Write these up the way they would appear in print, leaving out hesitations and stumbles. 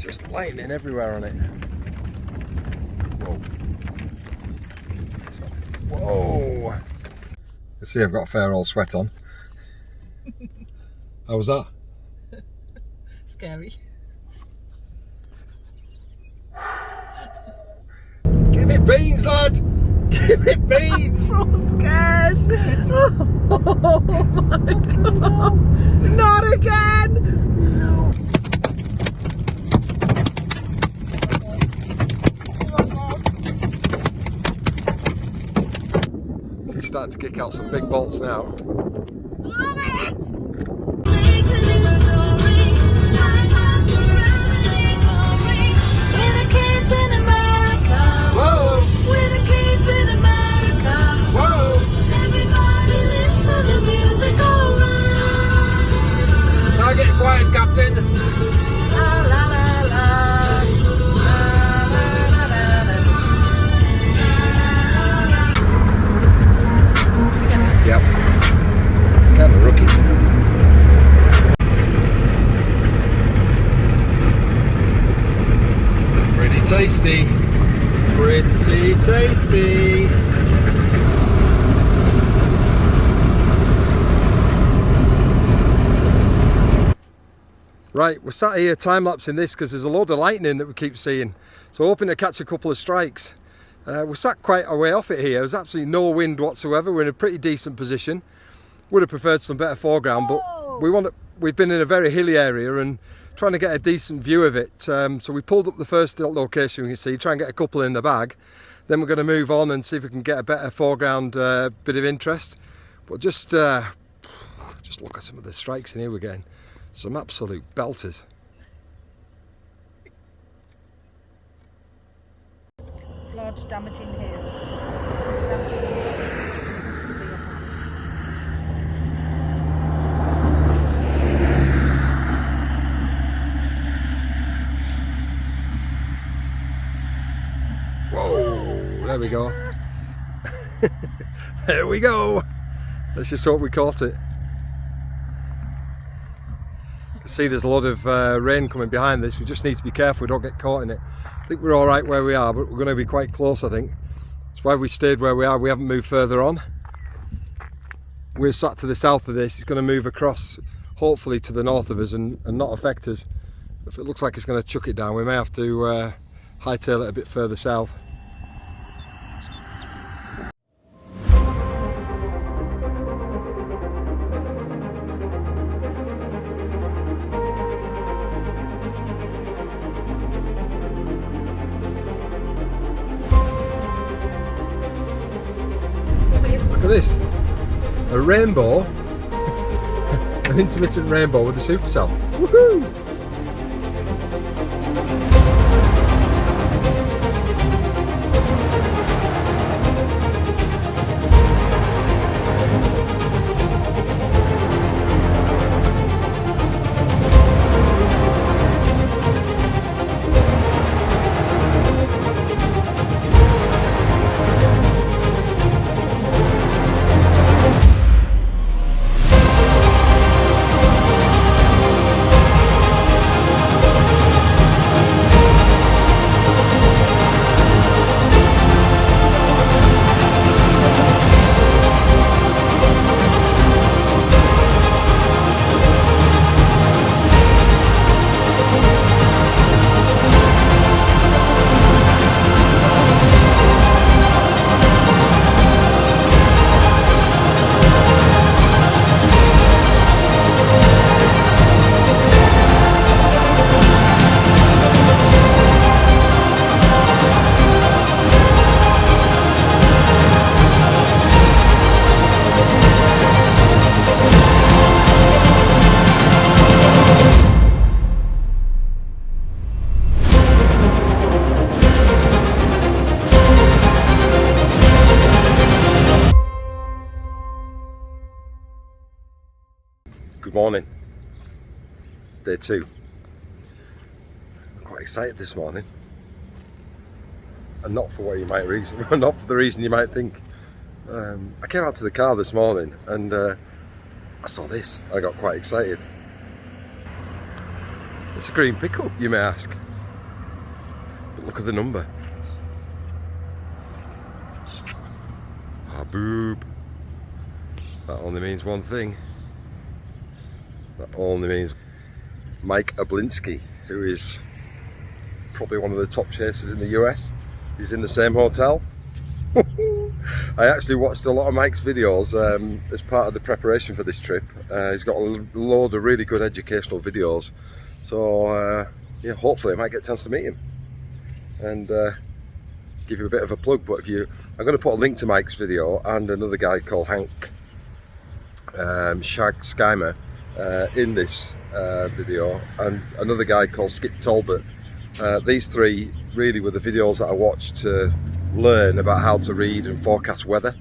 just lightning everywhere on it. Whoa. Whoa! You see, I've got a fair old sweat on. How was that? Scary. Give it beans, lad! Give it beans! I'm so scared! Oh my god! Not again! He's starting to kick out some big bolts now. Love it! Get quiet, Captain. Yep. Kind of rookie. Pretty tasty. Pretty tasty. Right, we're sat here time-lapsing this because there's a load of lightning that we keep seeing. So hoping to catch a couple of strikes. We're sat quite a way off it here. There's absolutely no wind whatsoever. We're in a pretty decent position. Would have preferred some better foreground, but we've been in a very hilly area and trying to get a decent view of it. So we pulled up the first location we can see, try and get a couple in the bag. Then we're going to move on and see if we can get a better foreground bit of interest. But just look at some of the strikes in here we're getting. Some absolute belters. Flood damaging hill. Whoa, there we go. There we go. Let's just hope we caught it. See, there's a lot of rain coming behind this. We just need to be careful we don't get caught in it. I think we're all right where we are, but we're going to be quite close, I think. That's why we stayed where we are. We haven't moved further on. We're sat to the south of this. It's going to move across, hopefully to the north of us and not affect us. If it looks like it's going to chuck it down, we may have to hightail it a bit further south. Look at this, a rainbow, an intermittent rainbow with a supercell. Woohoo! Good morning. Day 2. I'm quite excited this morning. And not for what you might reason, not for the reason you might think. I came out to the car this morning and I saw this. I got quite excited. It's a green pickup, you may ask. Look at the number. Haboob. That only means one thing. That only means Mike Oblinski, who is probably one of the top chasers in the US. He's in the same hotel. I actually watched a lot of Mike's videos as part of the preparation for this trip. He's got a load of really good educational videos. So yeah, hopefully I might get a chance to meet him and give you a bit of a plug. But I'm going to put a link to Mike's video and another guy called Hank Schymer in this video, and another guy called Skip Talbot. These three really were the videos that I watched to learn about how to read and forecast weather.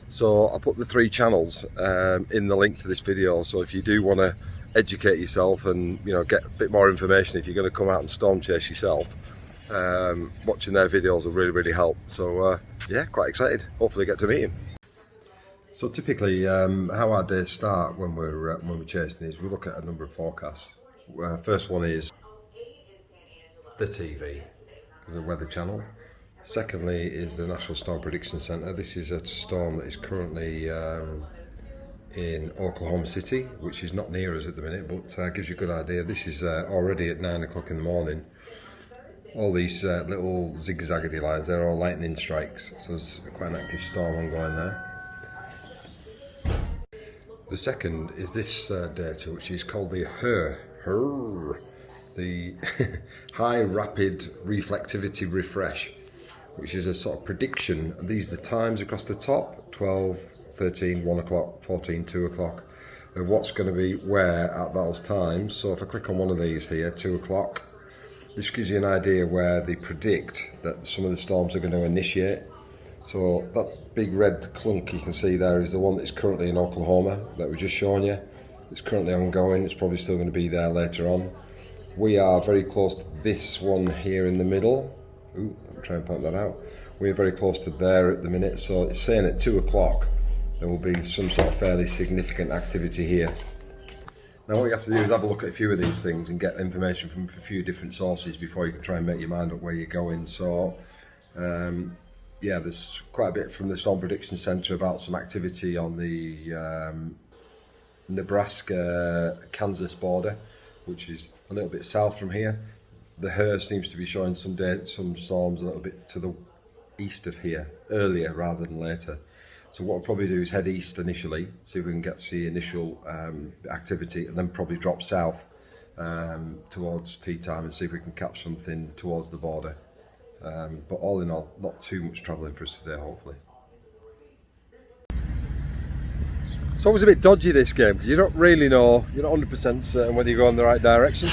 So I'll put the three channels in the link to this video, so if you do want to educate yourself and get a bit more information if you're going to come out and storm chase yourself, watching their videos will really help. So yeah, quite excited. Hopefully get to meet him. So typically how our days start when we're chasing is we look at a number of forecasts. First one is the TV, the weather channel. Secondly is the National Storm Prediction Center. This is a storm that is currently in Oklahoma City, which is not near us at the minute, but gives you a good idea. This is already at 9 o'clock in the morning. All these little zigzaggedy lines, they're all lightning strikes, so there's quite an active storm ongoing there. The second is this data, which is called the the High Rapid Reflectivity Refresh, which is a sort of prediction. These are the times across the top: 12, 13, 1 o'clock, 14, 2 o'clock, of what's going to be where at those times. So if I click on one of these here, 2 o'clock, this gives you an idea where they predict that some of the storms are going to initiate. So that big red clunk you can see there is the one that's currently in Oklahoma that we're just showing you. It's currently ongoing. It's probably still going to be there later on. We are very close to this one here in the middle. Ooh, I'm trying to point that out. We're very close to there at the minute. So it's saying at 2 o'clock there will be some sort of fairly significant activity here. Now what you have to do is have a look at a few of these things and get information from a few different sources before you can try and make your mind up where you're going. So yeah, there's quite a bit from the Storm Prediction Center about some activity on the Nebraska-Kansas border, which is a little bit south from here. The HER seems to be showing some storms a little bit to the east of here, earlier rather than later. So what we'll probably do is head east initially, see if we can get to see initial activity, and then probably drop south towards tea time and see if we can catch something towards the border. But all in all, not too much travelling for us today, hopefully. It's always a bit dodgy, this game, because you don't really know, you're not 100% certain whether you go in the right direction.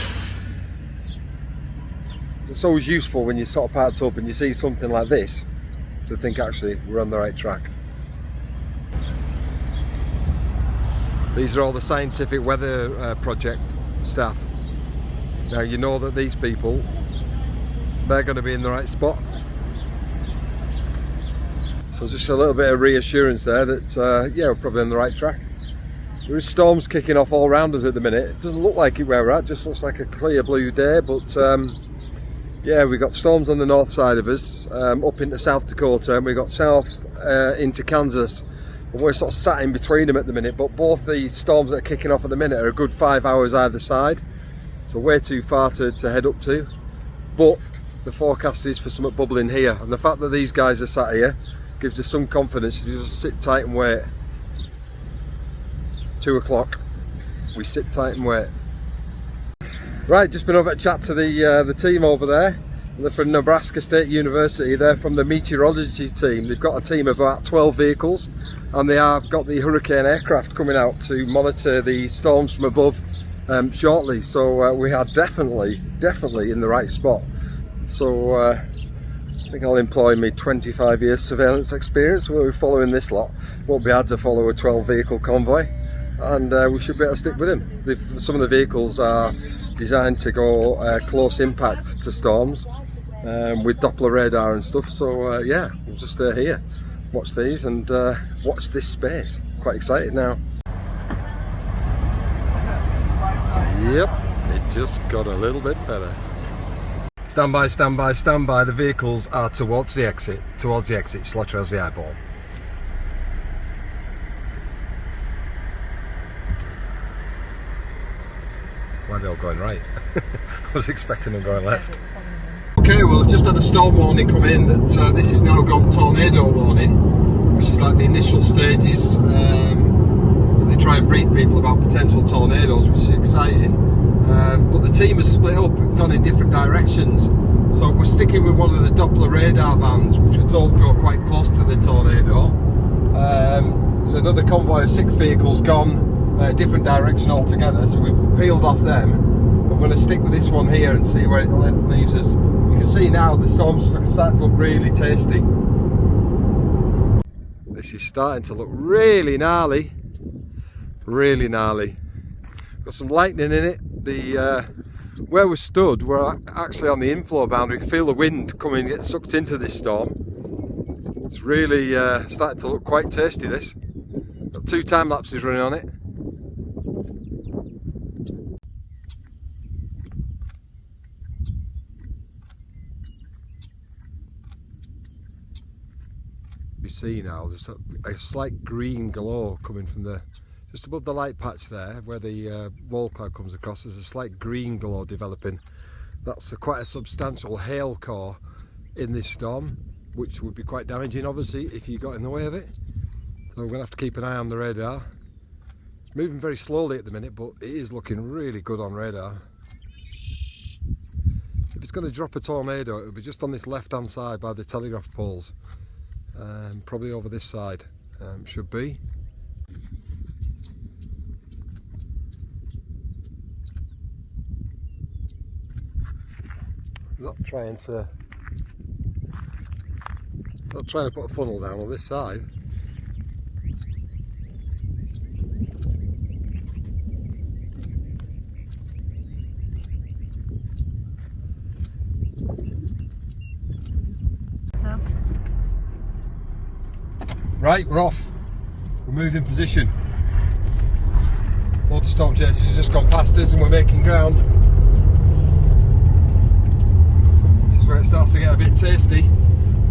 It's always useful when you sort of parked up and you see something like this to think actually we're on the right track. These are all the scientific weather project staff. Now you know that these people, they're going to be in the right spot. So just a little bit of reassurance there that yeah, we're probably on the right track. There is storms kicking off all around us at the minute. It doesn't look like it where we're at, just looks like a clear blue day, but yeah, we've got storms on the north side of us, up into South Dakota, and we've got south into Kansas. And we're sort of sat in between them at the minute, but both the storms that are kicking off at the minute are a good 5 hours either side. So way too far to head up to. But the forecast is for something bubbling here, and the fact that these guys are sat here gives us some confidence to just sit tight and wait. 2 o'clock, we sit tight and wait. Right, just been over to chat to the team over there. They're from Nebraska State University. They're from the meteorology team. They've got a team of about 12 vehicles, and they have got the hurricane aircraft coming out to monitor the storms from above shortly. So we are definitely in the right spot. So I think I'll employ me 25 years surveillance experience. We're following this lot. Won't be hard to follow a 12 vehicle convoy, and we should be able to stick with them. Some of the vehicles are designed to go close impact to storms with Doppler radar and stuff. So yeah, we'll just stay here, watch these, and watch this space. Quite excited now. Yep, it just got a little bit better. Stand by, stand by, stand by. The vehicles are towards the exit. Towards the exit. Slaughter has the eyeball. Why are they all going right? I was expecting them going left. Okay, well, I've just had a storm warning come in that this is now gone tornado warning, which is like the initial stages. They try and brief people about potential tornadoes, which is exciting. But the team has split up and gone in different directions. So we're sticking with one of the Doppler radar vans, which we're told go quite close to the tornado. There's another convoy of 6 vehicles gone a different direction altogether, so we've peeled off them. But we're going to stick with this one here and see where it leaves us. You can see now the storm's starting to look really tasty. This is starting to look really gnarly. Really gnarly. Got some lightning in it. The where we stood, we're actually on the inflow boundary. You can feel the wind coming, get sucked into this storm. It's really starting to look quite tasty, this. Got 2 time lapses running on it. You see now there's a slight green glow coming from the just above the light patch there where the wall cloud comes across. There's a slight green glow developing. That's quite a substantial hail core in this storm, which would be quite damaging obviously if you got in the way of it. So we're going to have to keep an eye on the radar. It's moving very slowly at the minute, but it is looking really good on radar. If it's going to drop a tornado, it'll be just on this left hand side by the telegraph poles. Probably over this side, should be. Not trying to put a funnel down on this side. No. Right, we're off. We're moving position. Load of storm chasers has just gone past us and we're making ground. This is where it starts to get a bit tasty.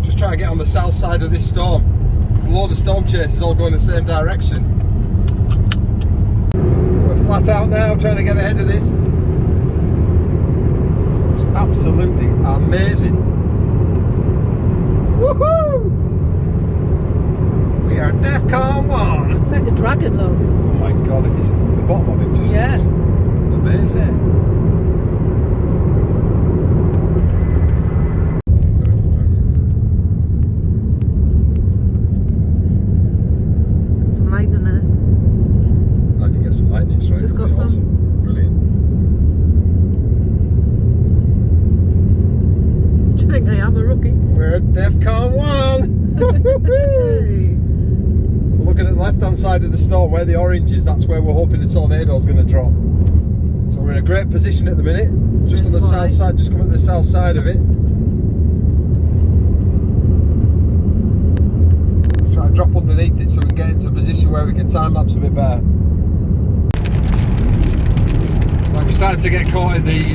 Just trying to get on the south side of this storm. There's a load of storm chasers all going the same direction. We're flat out now trying to get ahead of this. This looks absolutely amazing. Woohoo! We are DEFCON 1! It's like a dragon look. Oh my god, it is, the bottom of it just looks amazing. Some lightning there. I think get some lightning straight. Just got some. Awesome. Brilliant. Do you think I am a rookie? We're at DEFCON 1! Hey. Looking at the left hand side of the storm where the orange is, that's where we're hoping the tornado is going to drop. So we're in a great position at the minute, just on the south side, just coming to the south side of it. Try to drop underneath it so we can get into a position where we can time lapse a bit better. Like we're starting to get caught in the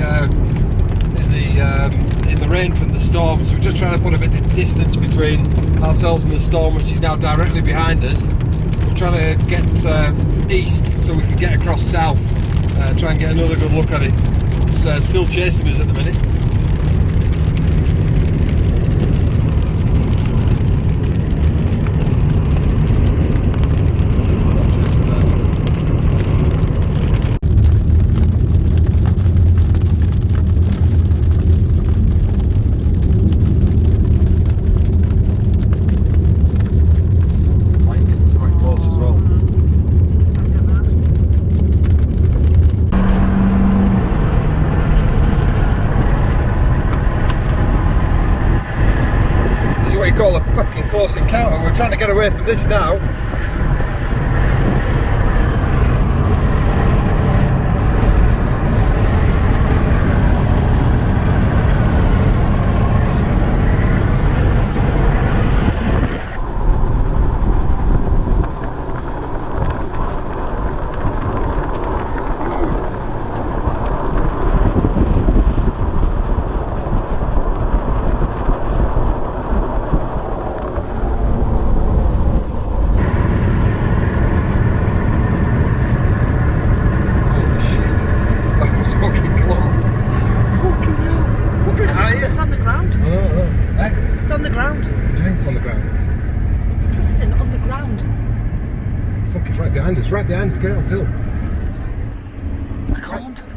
rain from the storm, so we're just trying to put a bit of distance between ourselves and the storm, which is now directly behind us. We're trying to get east so we can get across south, try and get another good look at it. It's still chasing us at the minute. Call a fucking close encounter. We're trying to get away from this now. behind us, right behind us. Get it on film. I can't. It's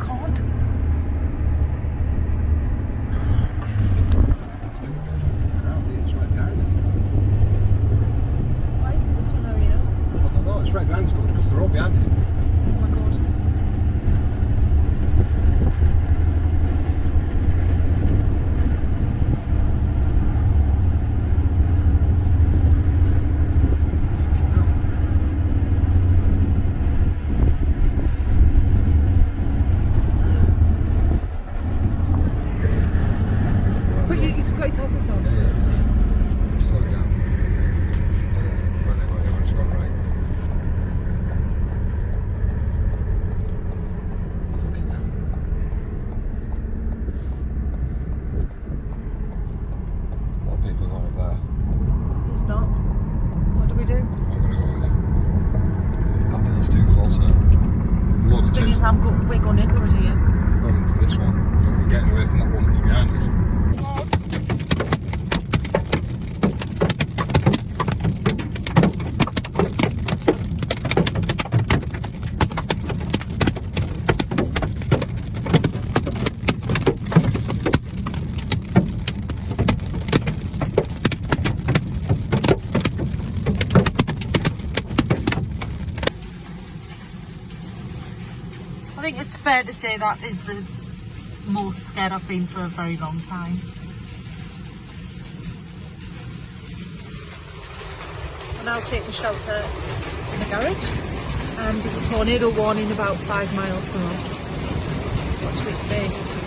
right behind us. Why isn't this one hurrying up? I don't know, it's right behind us because they're all behind us. Oh my god. He's got his hazards on. Yeah. Slow down. Everyone's gone right. Fucking hell. A lot of people are going up there. He's not. What do we do? I'm going to go with him. I think it's too close now. Load of The thing is, chest. we're going into it here. We're going into this one. So we're getting away from that one that was behind us. I think it's fair to say that is the most scared I've been for a very long time. We're now taking shelter in the garage, and there's a tornado warning about 5 miles from us. Watch this space.